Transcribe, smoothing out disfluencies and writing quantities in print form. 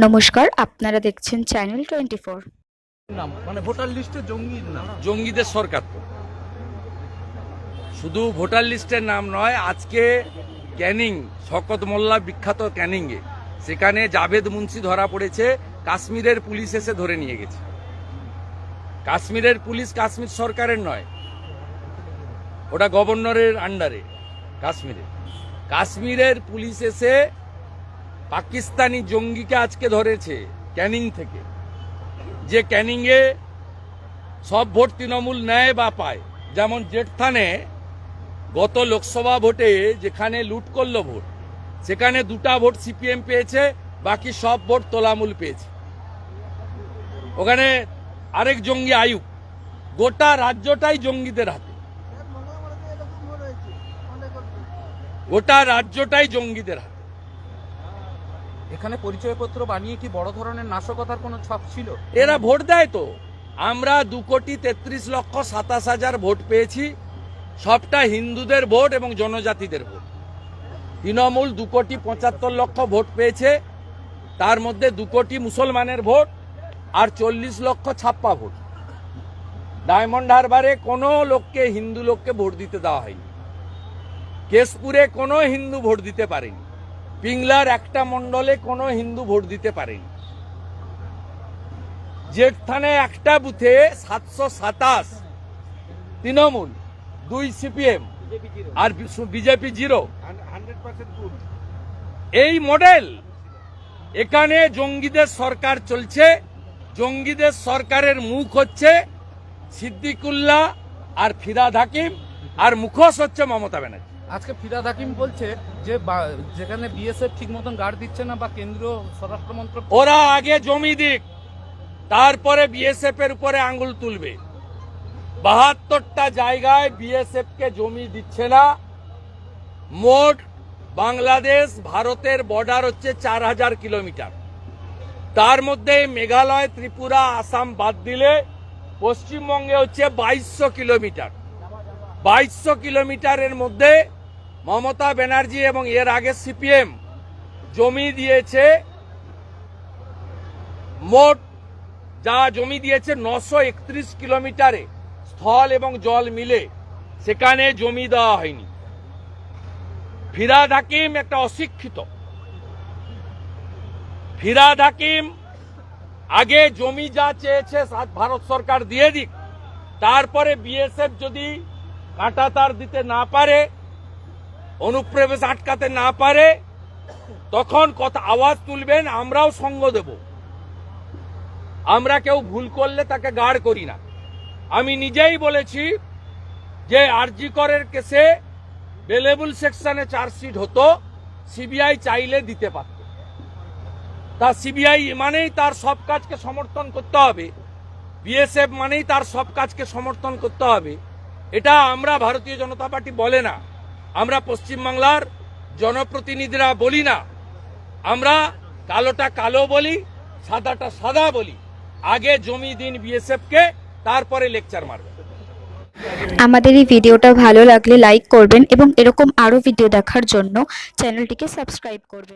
নমস্কার, আপনারা দেখছেন চ্যানেল 24। নাম মানে ভোটার লিস্টে জঙ্গির নাম। জঙ্গিদের সরকার তো শুধু ভোটার লিস্টের নাম নয়, আজকে ক্যানিং শওকত মোল্লা বিখ্যাত ক্যানিংয়ে সেখানে জাভেদ মুন্সি ধরা পড়েছে। কাশ্মীরের পুলিশ এসে ধরে নিয়ে গেছে। কাশ্মীরের পুলিশ কাশ্মীর সরকারের নয়, ওটা গভর্নরের আন্ডারে। কাশ্মীরের পুলিশ এসে পাকিস্তানি জঙ্গিকে আজকে ধরেছে ক্যানিং থেকে। যে ক্যানিংয়ে সব ভোট তৃণমূল নেয় বা পায়, যেমন জেঠথানে গত লোকসভা ভোটে যেখানে লুট করলো ভোট, সেখানে 2টা ভোট সিপিএম পেয়েছে, বাকি সব ভোট তৃণমূল পেয়েছে। ওখানে আরেক জঙ্গি আয়ুব, গোটা রাজ্যটাই জঙ্গিদের হাতে, গোটা রাজ্যটাই জঙ্গিদের হাতে। এখানে পরিচয়পত্র বানিয়ে কি বড় ধরনের নাশকতার কোনো ছাপ ছিল? এরা ভোট দেয় তো। আমরা 2,33,27,000 ভোট পেয়েছি, সবটা হিন্দুদের ভোট এবং জনজাতিদের ভোট। তৃণমূল 2,75,00,000 ভোট পেয়েছে, তার মধ্যে 2 কোটি মুসলমানের ভোট আর 40 লক্ষ ছাপ্পা ভোট। ডায়মন্ড হারবারে কোনো লোককে, হিন্দু লোককে ভোট দিতে দেওয়া হয়নি। কেশপুরে কোনো হিন্দু ভোট দিতে পারেনি। পিংলার একটা মণ্ডলে কোনো হিন্দু ভোট দিতে পারেনি। জেঠথানে একটা বুথে 727 তৃণমূল, 2 সিপিএম আর বিজেপি 0। এই মডেল। এখানে জঙ্গিদের সরকার চলছে। জঙ্গিদের সরকারের মুখ হচ্ছে সিদ্দিকুল্লাহ আর ফিরহাদ হাকিম, আর মুখোশ হচ্ছে মমতা ব্যানার্জি। আজকে ফিরহাদ হাকিম বলছে যে যেখানে বিএসএফ ঠিক মতন গার্ড দিচ্ছে না বা কেন্দ্রীয় স্বরাষ্ট্র মন্ত্রক, ওরা আগে জমি দিক, তারপরে বিএসএফ এর উপরে আঙ্গুল তুলবে। 72টা জায়গায় বিএসএফ কে জমি দিচ্ছে না। মোট বাংলাদেশ ভারতের বর্ডার হচ্ছে 4000 কিলোমিটার। তার মধ্যে মেঘালয়, ত্রিপুরা, আসাম বাদ দিলে পশ্চিমবঙ্গে হচ্ছে 2200 কিলোমিটার। 2200 কিলোমিটারের মধ্যে মমতা ব্যানার্জি এবং এর আগে সিপিএম জমি দিয়েছে, মোট যা জমি দিয়েছে 931 কিলোমিটারে, স্থল এবং জল মিলে সেখানে জমি দেওয়া হয়নি। ফিরহাদ হাকিম একটা অশিক্ষিত। ফিরহাদ হাকিম আগে জমি যা চেয়েছে ভারত সরকার দিয়ে দিক, তারপরে বিএসএফ যদি কাঁটাতার দিতে না পারে, অনুপ্রবেশ আটকাতে না পারে, তখন কথা আওয়াজ তুলবেন, আমরাও সঙ্গ দেব। আমরা কেউ ভুল করলে তাকে গার্ড করি না। আমি নিজেই বলেছি যে আরজি করের কেসে বেলেবল সেকশনে চার্জশিট হতো, সিবিআই চাইলে দিতে পারত। তা সিবিআই মানেই তার সব কাজকে সমর্থন করতে হবে, বিএসএফ মানেই তার সব কাজকে সমর্থন করতে হবে, এটা আমরা ভারতীয় জনতা পার্টি বলে না। আমরা পশ্চিমবাংলার জনপ্রতিনিধিরা বলি না। আমরা কালোটা কালো বলি, সাদাটা সাদা বলি। আগে জমি দিন বিএসএফ কে, তারপরে লেকচার মারবে। আমাদের এই ভিডিওটা ভালো লাগলে লাইক করবেন এবং এরকম আরও ভিডিও দেখার জন্য চ্যানেলটিকে সাবস্ক্রাইব করবেন।